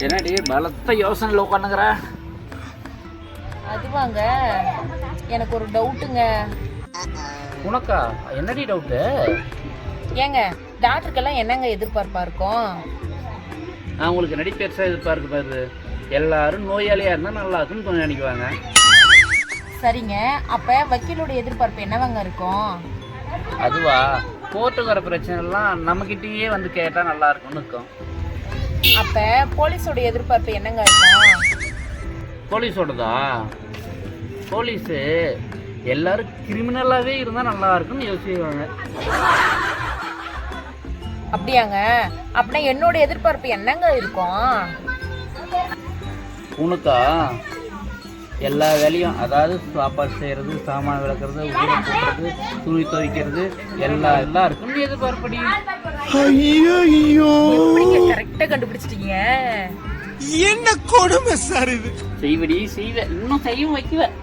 என்னடி பலத்த யோசனையில் உட்காந்துங்கிற? அதுவாங்க, எனக்கு ஒரு டவுட்டுங்க. உனக்கா? என்னடி டவுட்டு? ஏங்க, டாக்டருக்கெல்லாம் என்னங்க எதிர்பார்ப்பா இருக்கும்? நான் உங்களுக்கு என்னடி பெருசாக எதிர்பார்க்க பாரு. எல்லாரும் நோயாளியாக இருந்தால் நல்லா இருக்குன்னு கொஞ்சம் நினைக்குவாங்க. சரிங்க, அப்போ வக்கீலோட எதிர்பார்ப்பு என்னவாங்க இருக்கும்? அதுவா, கோர்ட்டுக்கு வர பிரச்சனைலாம் நம்மக்கிட்டேயே வந்து கேட்டால் நல்லா இருக்கும்னு இருக்கும். அப்போ போலீஸோட எதிர்பார்ப்பு என்னங்க இருக்கும்? போலீஸோடதா? போலீஸு எல்லாரும் கிரிமினலாகவே இருந்தால் நல்லா இருக்குன்னு யோசிக்குவாங்க. அப்படியாங்க? அப்படின்னா என்னோட எதிர்பார்ப்பு என்னங்க இருக்கும்? உனக்கா? எல்லா வேலையும், அதாவது சாப்பாடு செய்கிறது, சாமான் விளக்குறது, ஊரை போடுறது, துணி துவைக்கிறது, எல்லாம் இருக்குன்னு எதிர்பார்ப்படி. கரெக்டா கண்டுபிடிச்சிட்டீங்க. என்ன கொடுமை சார் இது? செய்வடி செய்வேன், இன்னும் செய்யும் வைக்குவேன்.